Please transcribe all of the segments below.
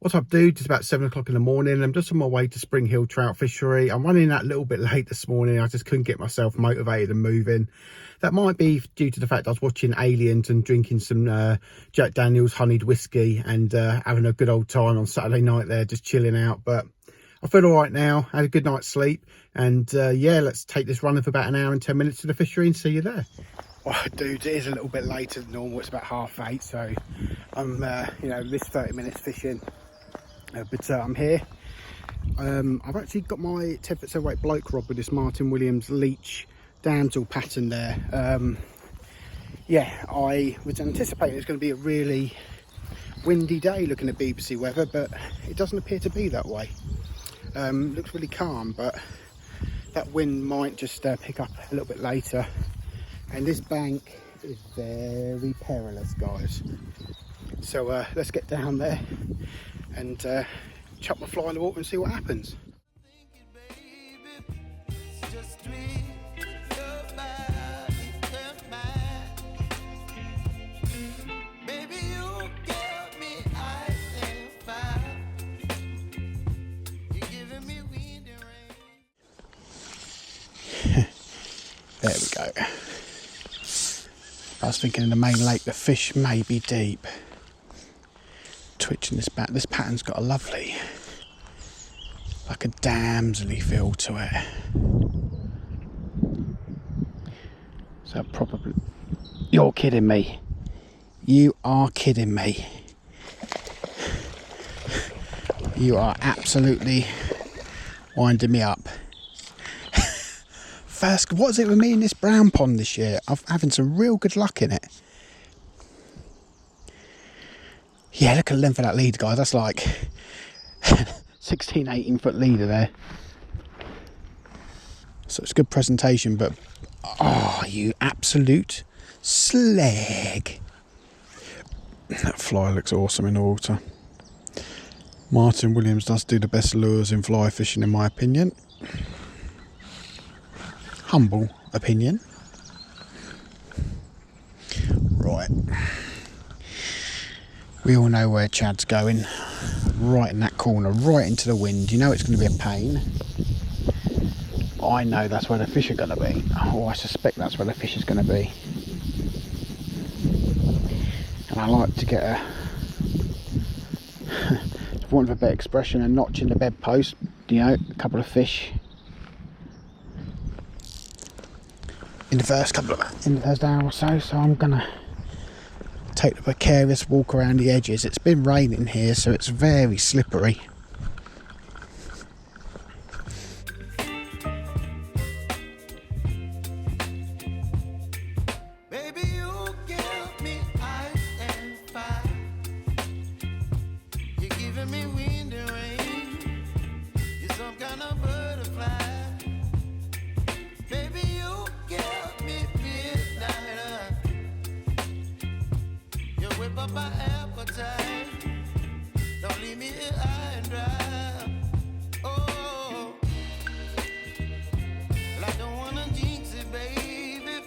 What's up, dude? It's about 7 o'clock in the morning. I'm just on my way to Spring Hill Trout Fishery. I'm running that a little bit late this morning. I just couldn't get myself motivated and moving. That might be due to the fact I was watching Aliens and drinking some Jack Daniels honeyed whiskey and having a good old time on Saturday night there, just chilling out. But I feel all right now. Had a good night's sleep. And yeah, let's take this running for about an hour and 10 minutes to the fishery and see you there. Oh, dude, it is a little bit later than normal. It's about 8:30, so I'm, you know, this 30 minutes fishing. But I'm here. I've actually got my 10-foot 7/8 bloke rod with this Martin Williams leech damsel pattern there. Yeah, I was anticipating it's going to be a really windy day looking at BBC weather, but it doesn't appear to be that way. Looks really calm, but that wind might just pick up a little bit later. And this bank is very perilous, guys. So let's get down there and chuck my fly in the water and see what happens. There we go. I was thinking in the main lake the fish may be deep. Twitching this back. This pattern's got a lovely, like a damsel-y feel to it. So probably, you're kidding me. You are kidding me. You are absolutely winding me up. First, what is it with me in this brown pond this year? I'm having some real good luck in it. Yeah, look at the length of that leader, guys. That's like 16, 18 foot leader there. So it's a good presentation, but oh, you absolute slag. That fly looks awesome in the water. Martin Williams does do the best lures in fly fishing, in my opinion. Humble opinion. Right. We all know where Chad's going. Right in that corner, right into the wind. You know it's going to be a pain. I know that's where the fish are going to be. Oh, I suspect that's where the fish is going to be. And I like to get a, for want of a better expression, a notch in the bedpost. You know, a couple of fish. In the first hour or so, so I'm gonna take the precarious walk around the edges. It's been raining here, so it's very slippery. Baby, you give me ice and fire. You're giving me wind and rain. You're some kind of butterfly. Baby, you give me midnight. You whip up my appetite. Don't leave me here high and dry. Oh, well, I don't wanna jinx it, baby,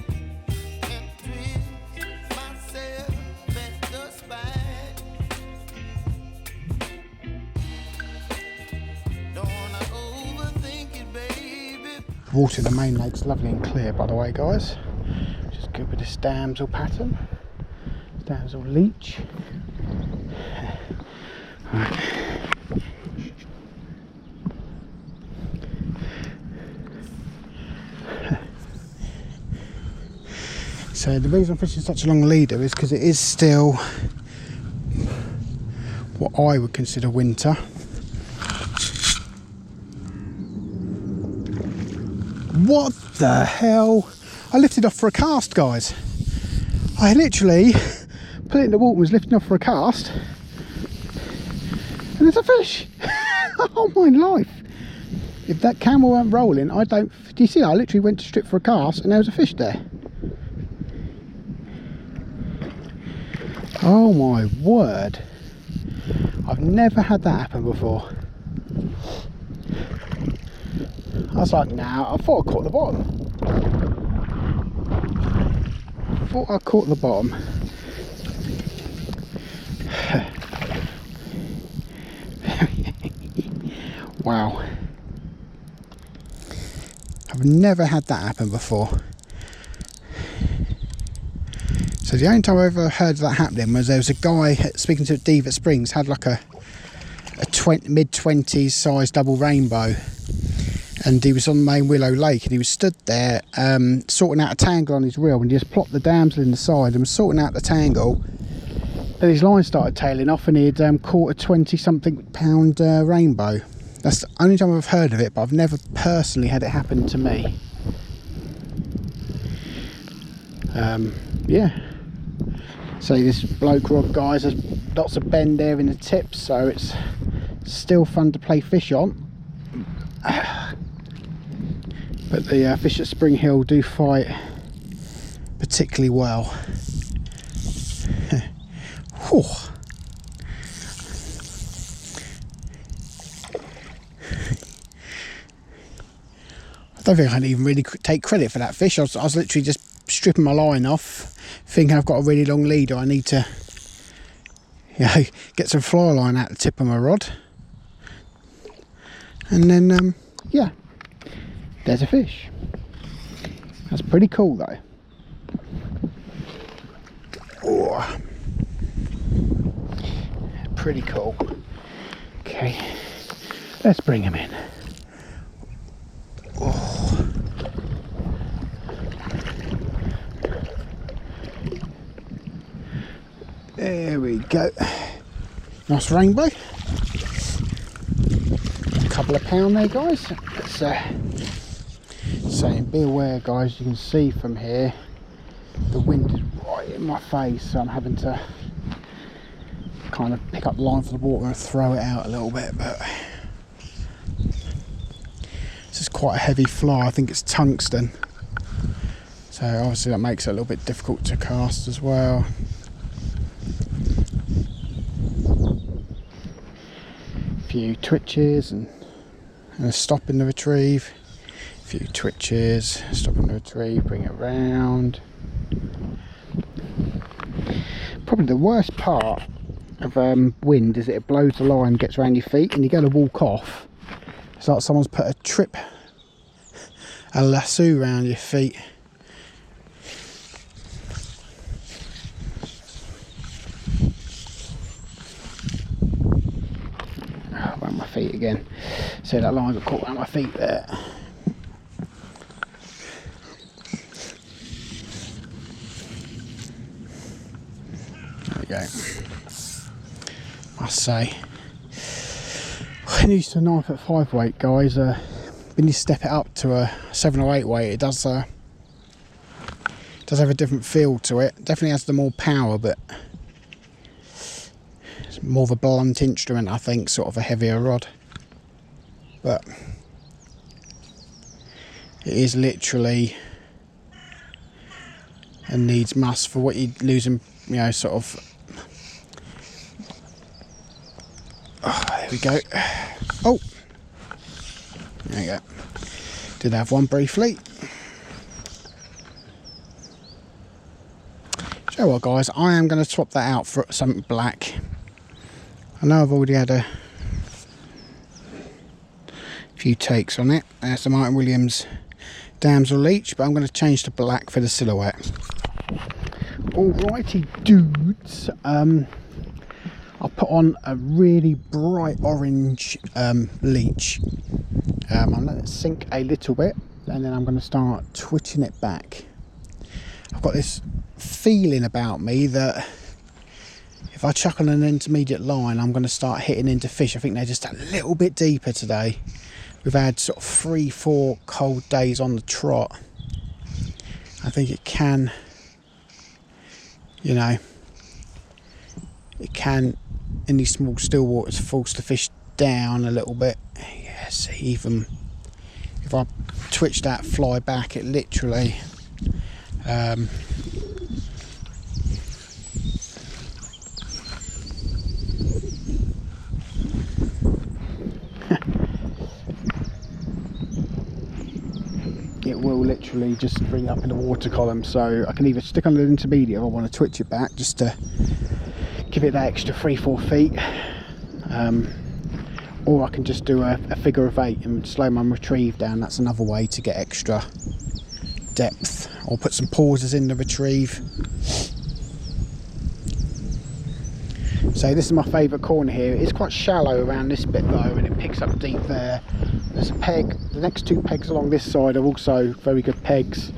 and twist myself at the spine. Don't wanna overthink it, baby. Water in the main lake's lovely and clear, by the way, guys. Which is good with this damsel pattern. Damsel leech. Right. So the reason I'm fishing such a long leader is because it is still what I would consider winter. What the hell? I lifted off for a cast, guys. I literally put it in the water, was lifting off for a cast, and there's a fish. Oh my life. If that camera weren't rolling, I don't, do you see, I literally went to strip for a cast and there was a fish there. Oh my word. I've never had that happen before. I was like, nah, I thought I caught the bottom. Wow. I've never had that happen before. So the only time I ever heard of that happening was there was a guy speaking to Dave at Springs, had like a mid-20s size double rainbow, and he was on the main Willow Lake, and he was stood there sorting out a tangle on his reel, and he just plopped the damsel in the side and was sorting out the tangle. Then his line started tailing off, and he'd caught a 20-something pound rainbow. That's the only time I've heard of it, but I've never personally had it happen to me. Yeah. So this bloke rod, guys, there's lots of bend there in the tips, so it's still fun to play fish on. But the fish at Spring Hill do fight particularly well. Whew. I don't think I can even really take credit for that fish. I was literally just stripping my line off, thinking I've got a really long leader. I need to, you know, get some fly line out the tip of my rod, and then yeah, there's a fish. That's pretty cool though. Oh, pretty cool. Okay, let's bring him in. Oh. There we go. Nice rainbow. A couple of pound there, guys. Let's saying, be aware, guys. You can see from here the wind is right in my face, so I'm having to kind of pick up the line for the water and throw it out a little bit. But this is quite a heavy fly. I think it's tungsten, so obviously that makes it a little bit difficult to cast as well. Few twitches and a stop in the retrieve, a few twitches, stop in the retrieve, bring it round. Probably the worst part of wind is that it blows the line, gets around your feet, and you go to walk off, it's like someone's put a lasso around your feet. Around my feet again. So that line got caught around my feet there. There we go. Must say, when you use a 9'5" weight, guys, when you step it up to a 7 or 8 weight, it does have a different feel to it. Definitely has the more power, but it's more of a blunt instrument, I think, sort of a heavier rod. But it is literally a needs must for what you're losing, you know, sort of. Oh, there we go. Oh, there you go. Did have one briefly. So what, guys, I am going to swap that out for something black. I know I've already had a few takes on it. There's the Martin Williams Damsel Leech, but I'm going to change to black for the silhouette. Alrighty, dudes. I'll put on a really bright orange leech. I'll let it sink a little bit, and then I'm going to start twitching it back. I've got this feeling about me that if I chuck on an intermediate line, I'm going to start hitting into fish. I think they're just a little bit deeper today. We've had sort of 3-4 cold days on the trot. I think it can, you know, it can, in these small still waters, force the fish down a little bit. Yes, even if I twitch that fly back, it literally it will literally just bring it up in the water column. So I can either stick on an intermediate if I want to twitch it back, just to give it that extra 3-4 feet, or I can just do a figure of 8 and slow my retrieve down. That's another way to get extra depth, or put some pauses in the retrieve. So this is my favourite corner here. It's quite shallow around this bit though, and it picks up deep there. There's a peg. The next 2 pegs along this side are also very good pegs.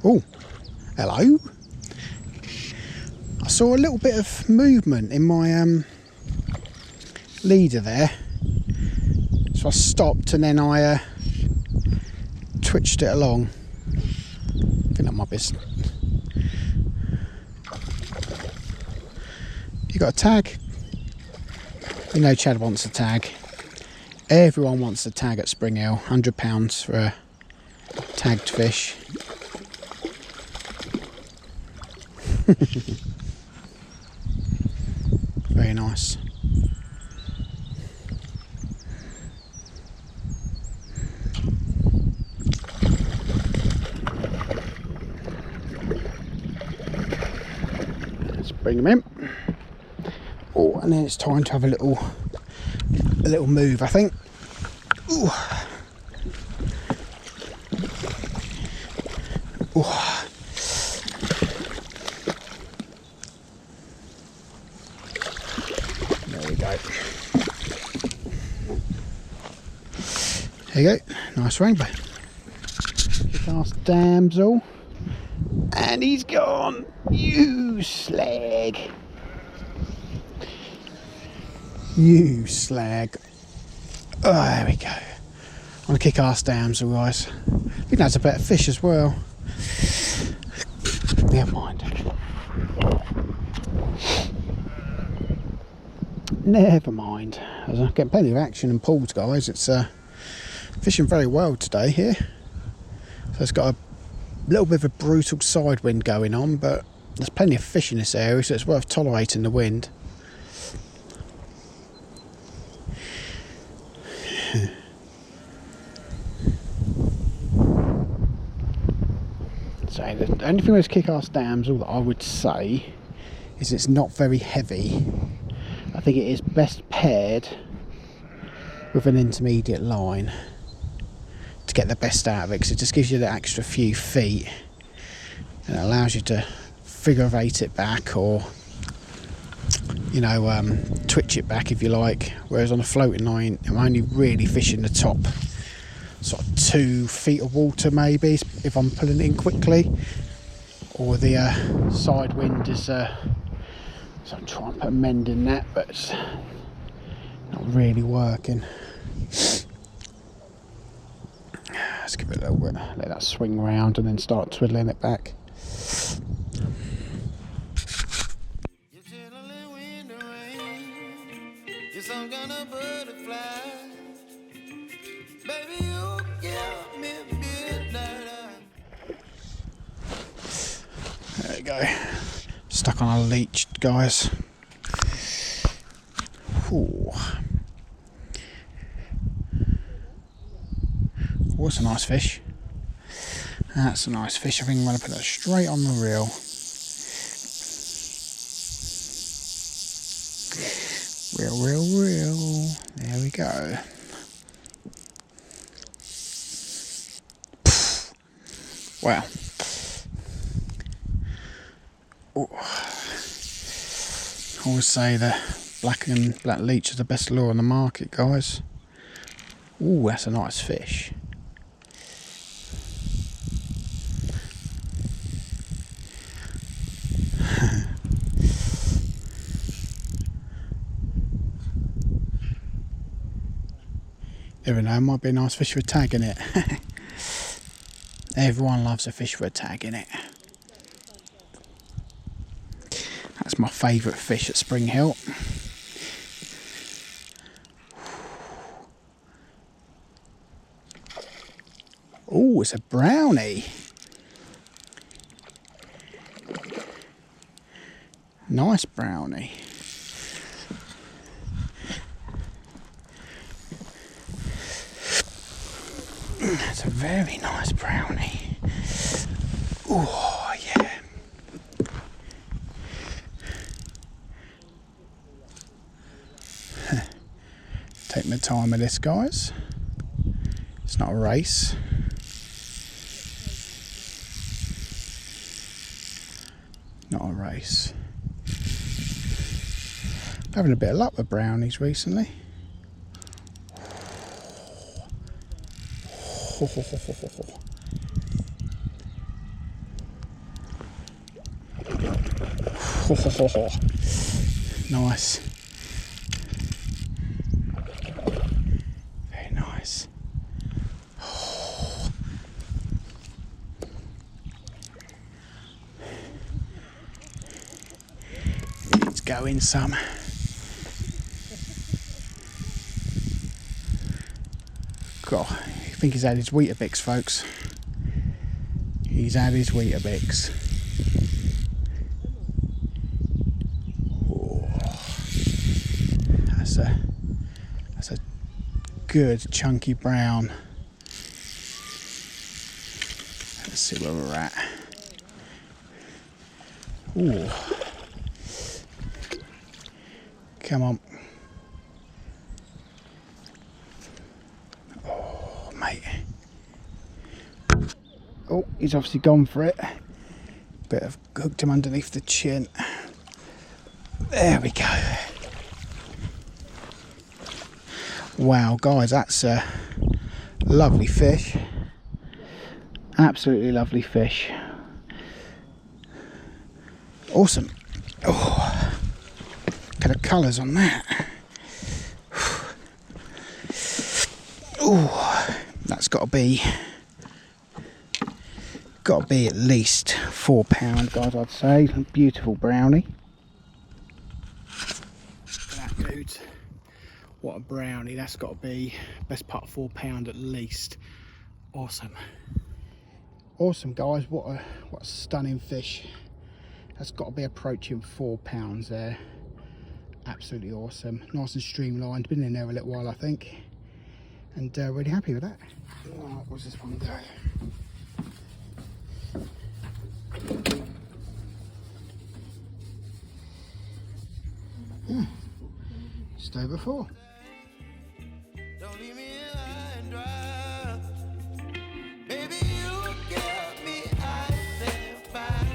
Oh, hello. I saw a little bit of movement in my leader there, so I stopped and then I twitched it along. I think that might be. You got a tag? You know Chad wants a tag. Everyone wants a tag at Spring Hill. £100 for a tagged fish. Very nice. Let's bring them in. Oh, and then it's time to have a little move, I think. Ooh. Ooh. There we go. There you go. Nice rainbow. Cast damsel. And he's gone. You slag. You slag. Oh, there we go. On a kick-ass damsel, guys. I think that's a better fish as well. Never mind. Never mind. I'm getting plenty of action and pulls, guys. It's fishing very well today here. So it's got a little bit of a brutal side wind going on, but there's plenty of fish in this area, so it's worth tolerating the wind. So the only thing with this kick-ass damsel that I would say is it's not very heavy. I think it is best paired with an intermediate line to get the best out of it, because it just gives you that extra few feet and it allows you to figure of 8 it back, or you know, twitch it back if you like. Whereas on a floating line, I'm only really fishing the top sort of 2 feet of water maybe if I'm pulling it in quickly, or the side wind is so I'm trying to put a mend in that, but it's not really working. Let's give it a little bit, let that swing round and then start twiddling it back. You're chilling in the rain. You're some kind of butterfly. Baby, you give me midnight. There we go. Stuck on a leech, guys. Ooh. Oh, that's a nice fish. That's a nice fish. I think I'm going to put that straight on the reel. Reel. There we go. Wow. Oh. I always say the black leech is the best lure on the market, guys. Ooh, that's a nice fish. Never know, it might be a nice fish for a tag in it. Everyone loves a fish for a tag in it. That's my favourite fish at Spring Hill. Oh, it's a brownie. Nice brownie. That's a very nice brownie. Oh yeah. Take my time with this, guys. It's not a race. Not a race. Having a bit of luck with brownies recently. Nice. Very nice. Let's go in some. God, I think he's had his Weetabix, folks. He's had his Weetabix. Oh, that's a good chunky brown. Let's see where we're at. Ooh. Come on. Oh, mate. Oh, he's obviously gone for it. Bit of hooked him underneath the chin. There we go. Wow, guys, that's a lovely fish. Absolutely lovely fish. Awesome. Oh, look at the colours on that. Oh, that's got to be at least £4, guys, I'd say. Beautiful brownie. That dude. What a brownie. That's got to be best part of £4 at least. Awesome. Awesome, guys. What a stunning fish. That's got to be approaching £4 there. Absolutely awesome. Nice and streamlined. Been in there a little while, I think. And really happy with that. Oh, what's this one doing? Just over 4. Don't leave me high and dry. Baby, you get me out there fine.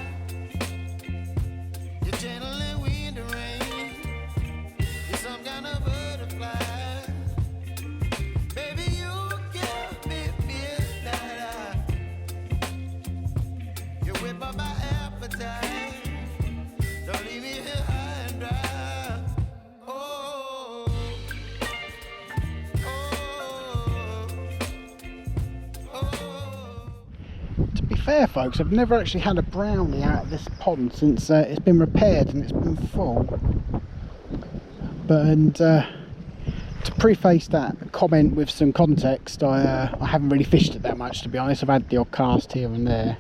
You're channeling wind and rain. You're some kind of butterfly. Baby, you give me midnight. You whip up my appetite. Don't leave me here high and dry. To be fair, folks, I've never actually had a brownie out of this pond since it's been repaired and it's been full. But to preface that comment with some context, I haven't really fished it that much, to be honest. I've had the odd cast here and there.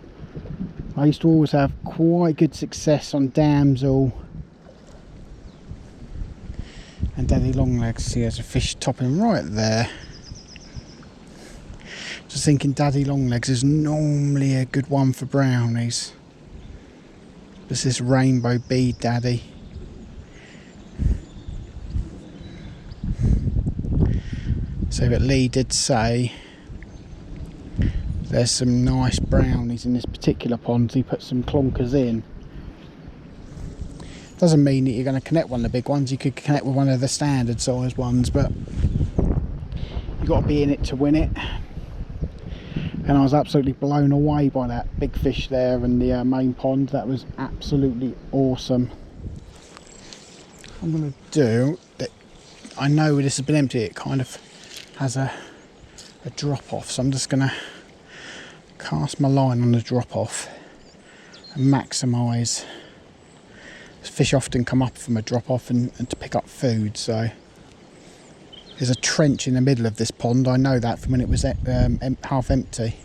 I used to always have quite good success on damsel and daddy longlegs. See, there's a fish topping right there. Just thinking daddy longlegs is normally a good one for brownies. There's this rainbow bead daddy. So but Lee did say there's some nice brownies in this particular pond. He put some clonkers in. Doesn't mean that you're going to connect one of the big ones. You could connect with one of the standard size ones, but you've got to be in it to win it. And I was absolutely blown away by that big fish there in the main pond. That was absolutely awesome. I'm going to do that. I know this has been empty. It kind of has a drop off, so I'm just going to cast my line on the drop off and maximise. Fish often come up from a drop off and to pick up food, so there's a trench in the middle of this pond. I know that from when it was half empty.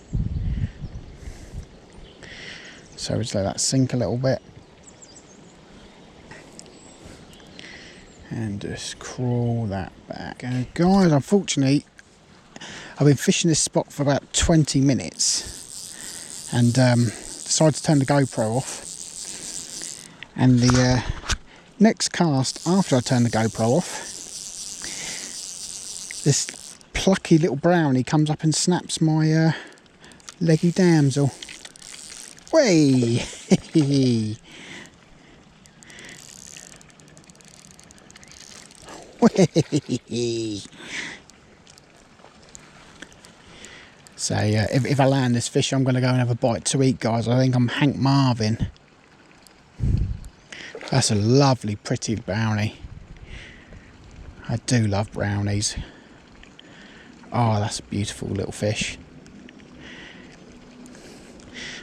So just let that sink a little bit and just crawl that back. And guys, unfortunately I've been fishing this spot for about 20 minutes and decided to turn the GoPro off. And the next cast after I turn the GoPro off, this plucky little brownie comes up and snaps my leggy damsel. Way! So if I land this fish, I'm going to go and have a bite to eat, guys. I think I'm Hank Marvin. That's a lovely, pretty brownie. I do love brownies. Oh, that's a beautiful little fish.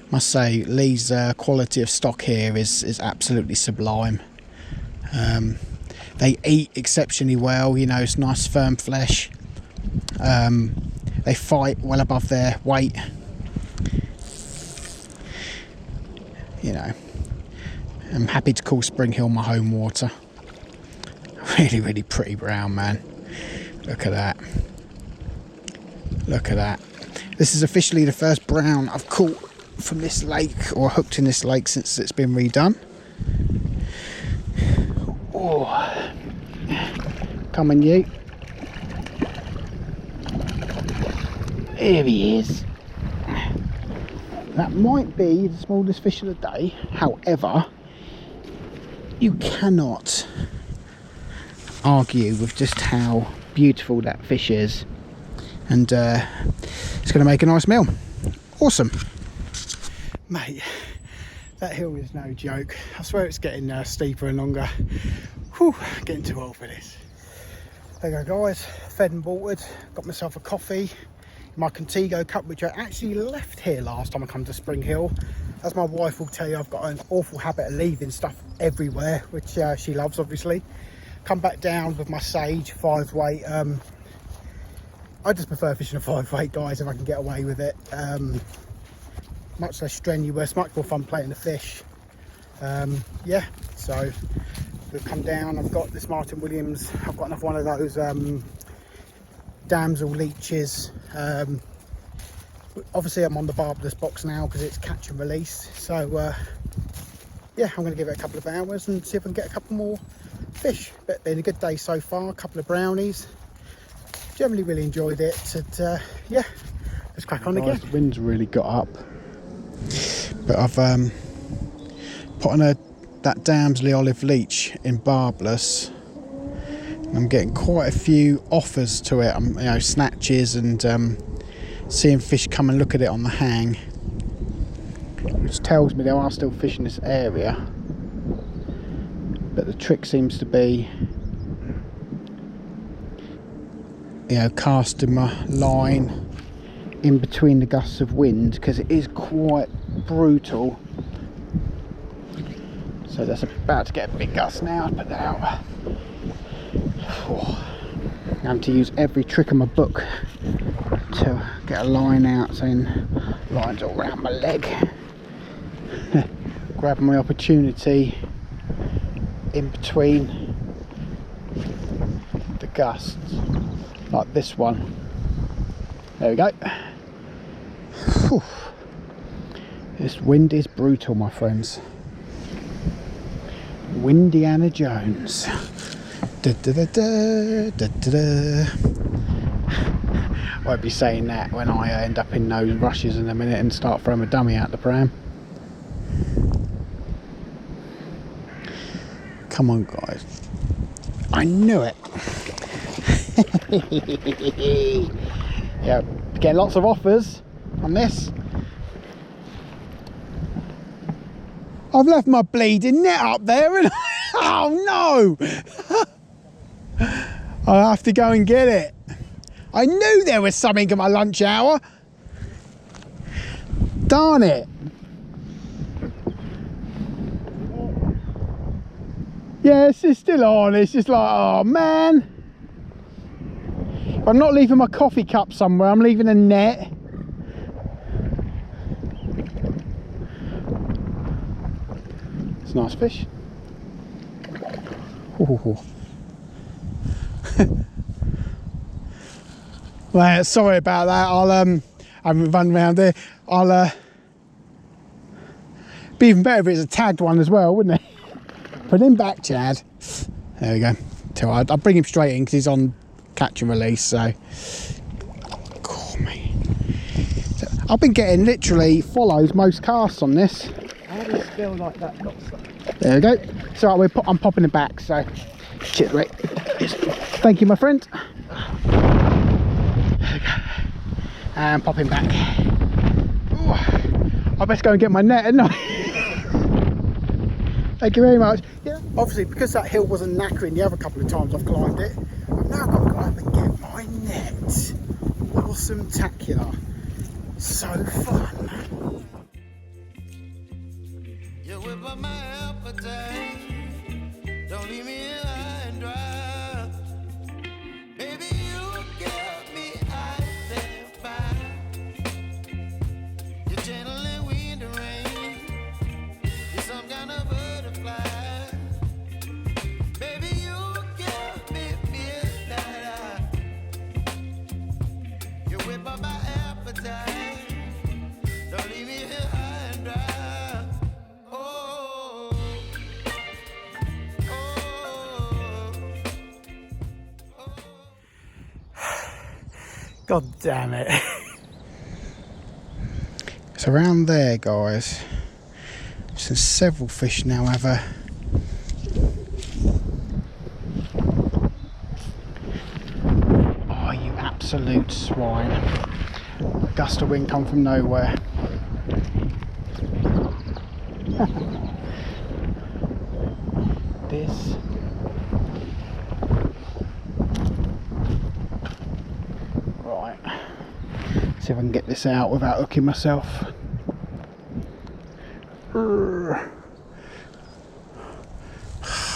Must say, Lee's quality of stock here is absolutely sublime. They eat exceptionally well, you know, it's nice firm flesh. They fight well above their weight. You know, I'm happy to call Spring Hill my home water. Really, really pretty brown, man. Look at that. Look at that. This is officially the first brown I've caught from this lake, or hooked in this lake, since it's been redone. Oh, come on, you. Here he is. That might be the smallest fish of the day. However, you cannot argue with just how beautiful that fish is. And it's going to make a nice meal. Awesome. Mate, that hill is no joke. I swear it's getting steeper and longer. Whew, getting too old for this. There you go, guys. Fed and watered. Got myself a coffee. My Contigo cup, which I actually left here last time I come to Spring Hill. As my wife will tell you, I've got an awful habit of leaving stuff everywhere, which she loves, obviously. Come back down with my Sage 5-weight. I just prefer fishing a 5-weight, guys, if I can get away with it. Much less strenuous, much more fun playing the fish. Yeah, so we've come down. I've got this Martin Williams. I've got another one of those damsel leeches. Obviously I'm on the barbless box now because it's catch and release. So yeah, I'm going to give it a couple of hours and see if I can get a couple more fish. But been a good day so far. A couple of brownies. Generally really enjoyed it. And yeah, let's crack on again. The wind's really got up, but I've put on that Damsley olive leech in barbless. I'm getting quite a few offers to it. You know, snatches and seeing fish come and look at it on the hang, which tells me there are still fish in this area. But the trick seems to be, you know, casting my line in between the gusts of wind, because it is quite brutal. So that's about to get a big gust now. I'll put that out. I'm having to use every trick in my book to get a line out, saying lines all around my leg. Grab my opportunity in between the gusts, like this one. There we go. Whew. This wind is brutal, my friends. Windiana Jones. Da, da, da, da, da, da, da. Won't be saying that when I end up in those rushes in a minute and start throwing a dummy out the pram. Come on, guys. I knew it. Yeah, getting lots of offers on this. I've left my bleeding net up there and oh no! I'll have to go and get it. I knew there was something at my lunch hour. Darn it. Yes, it's still on. It's just like, oh man. If I'm not leaving my coffee cup somewhere, I'm leaving a net. It's a nice fish. Ooh. Well, sorry about that. I'll I haven't run around there. I'll be even better if it's a tagged one as well, wouldn't it? Put him back, Chad. There we go. So I'll bring him straight in because he's on catch and release. So, I've been getting literally follows most casts on this. How does it feel like that got stuck? There we go. So I'm popping it back. So, cheers, mate. Thank you, my friend. There we go. And popping back. Ooh, I best go and get my net, hadn't I? Thank you very much. Yeah, obviously because that hill wasn't knackering the other couple of times I've climbed it, I've now got to go up and get my net. Awesome-tacular. So fun. You whip up my appetite. Don't leave me here high and dry. Baby, you give me ice and fire. You're channeling wind and rain. You're some kind of butterfly. Baby, you give me midnight. You whip up my appetite. Don't leave me here high and dry. Oh, oh, God damn it. It's around there, guys. So several fish now have a oh, you absolute swine. A gust of wind come from nowhere. This right. See if I can get this out without hooking myself.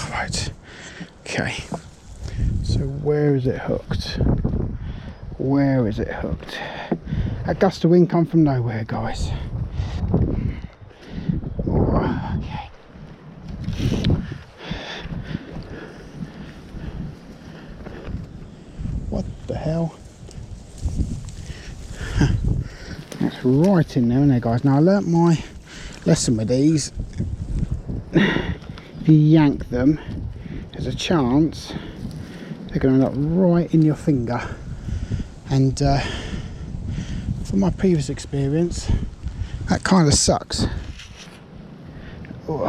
Right. Okay. So where is it hooked? Where is it hooked? A gust of wind come from nowhere, guys. Okay. What the hell? That's right in there, isn't it, guys? Now I learnt my lesson with these. If you yank them, there's a chance they're going to end up right in your finger. And from my previous experience, that kind of sucks. Oh,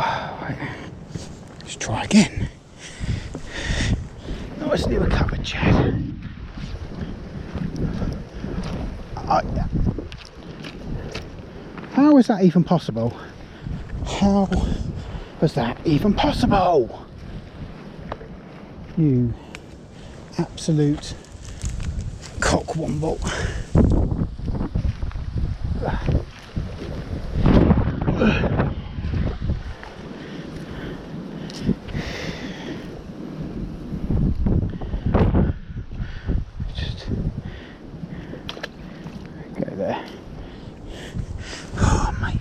let's try again. Nice little cover, Chad. How is that even possible? How was that even possible? You absolute cockwomble. Just go there. Oh, mate.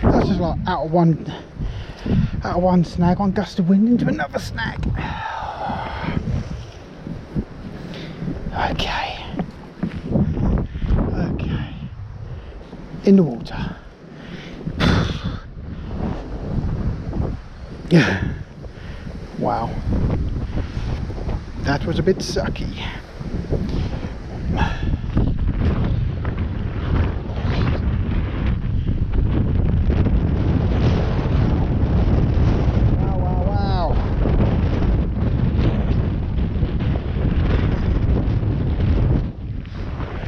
That's just like out of one snag, one gust of wind into another snag. Okay. Okay. In the water. Yeah. Wow. That was a bit sucky.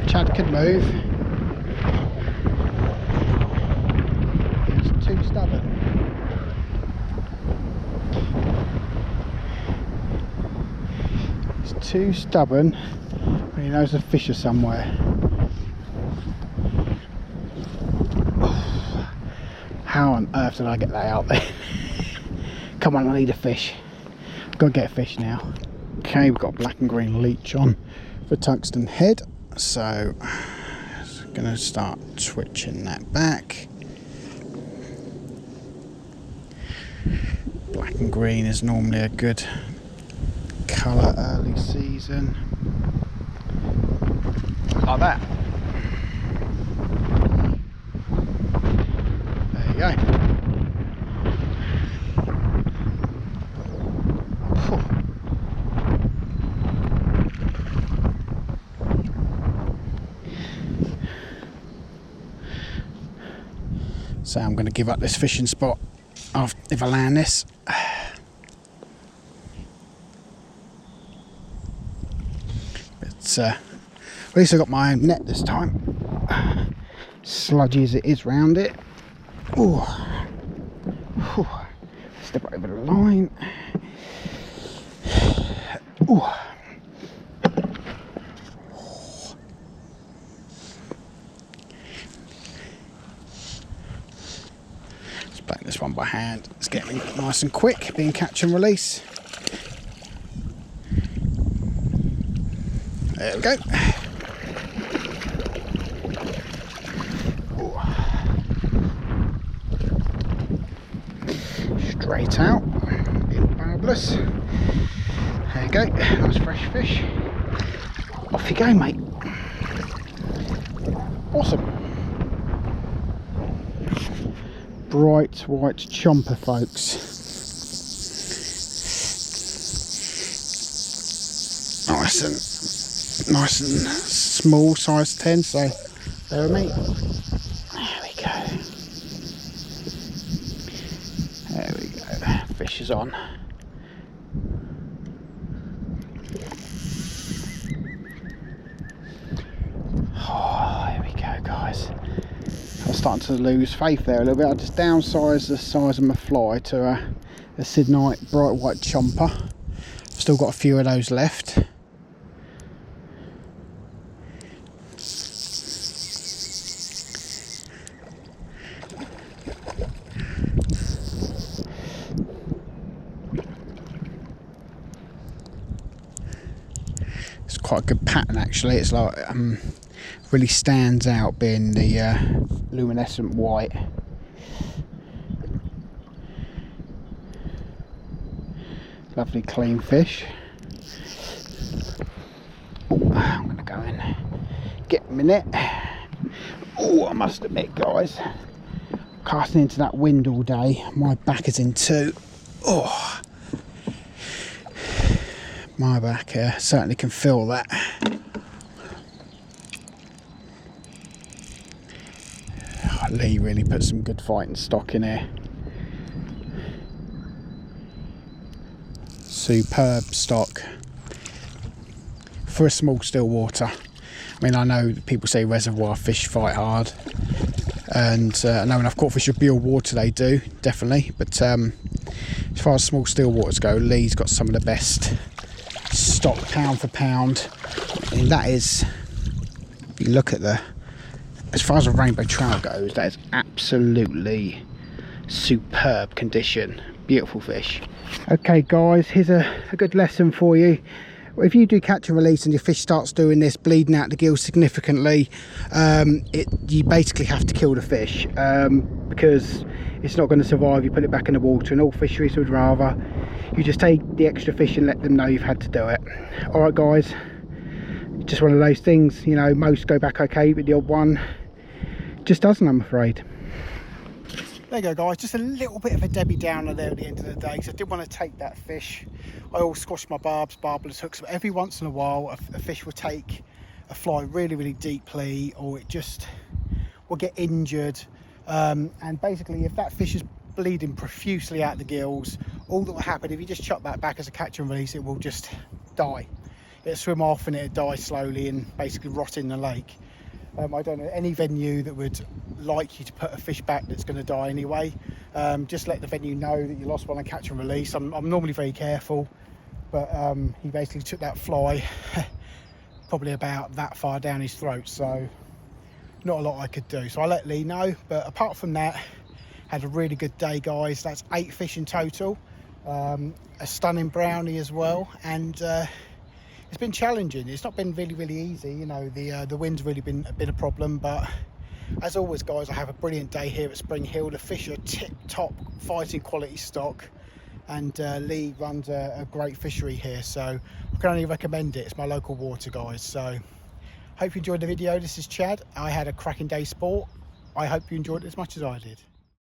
Chad could move. It's too stubborn. It's too stubborn when he knows the fish are somewhere. How on earth did I get that out there? Come on, I need a fish. Go get a fish now. Okay, we've got black and green leech on for tungsten head. So I'm going to start switching that back. Black and green is normally a good colour early season. Like that. There you go. Phew. So I'm going to give up this fishing spot if I land this. But at least I got my own net this time. Sludgy as it is round it. Ooh. Ooh. Step over the line. Ooh. Let's bang this one by hand. It's getting nice and quick, being catch and release. There we go. Ooh. Straight out, being marvellous. There you go, nice fresh fish. Off you go, mate. Awesome. Bright white chomper, folks. Nice and small, size 10. So there we go. There we go. Fish is on. Oh, there we go, guys. I'm starting to lose faith there a little bit. I just downsized the size of my fly to a Sydnite bright white chomper. I've still got a few of those left. It's quite a good pattern actually. It's like really stands out being the luminescent white. Lovely clean fish. Oh, I'm gonna go in, get my net. Oh, I must admit, guys, casting into that wind all day, my back is in two. Oh, my back certainly can feel that. Lee really put some good fighting stock in here. Superb stock for a small still water. I mean, I know people say reservoir fish fight hard, and I know when I've caught fish with pure water they do, definitely, but as far as small still waters go, Lee's got some of the best stock pound for pound. And that is, if you look at as far as a rainbow trout goes, that is absolutely superb condition. Beautiful fish. Okay guys, here's a good lesson for you. If you do catch and release and your fish starts doing this, bleeding out the gills significantly, you basically have to kill the fish, because it's not going to survive. You put it back in the water, and all fisheries would rather you just take the extra fish and let them know you've had to do it. All right guys, just one of those things, you know, most go back okay, but the odd one just doesn't, I'm afraid. There you go guys, just a little bit of a Debbie Downer there at the end of the day, because I did want to take that fish. I always squash my barbs, barbless hooks, but every once in a while a fish will take a fly really deeply, or it just will get injured, and basically if that fish is bleeding profusely out the gills, all that will happen if you just chop that back as a catch and release, it will just die. It'll swim off and it'll die slowly and basically rot in the lake. I don't know any venue that would like you to put a fish back that's going to die anyway. Just let the venue know that you lost one on catch and release. I'm normally very careful, but he basically took that fly probably about that far down his throat, so not a lot I could do. So I let Lee know, but apart from that, had a really good day guys. That's 8 fish in total, a stunning brownie as well, and it's been challenging. It's not been really easy, you know, the wind's really been a problem, but as always guys, I have a brilliant day here at Spring Hill. The fish are tip top fighting quality stock, and Lee runs a great fishery here, so I can only recommend it. It's my local water, guys. So hope you enjoyed the video. This is Chad. I had a cracking day sport. I hope you enjoyed it as much as I did.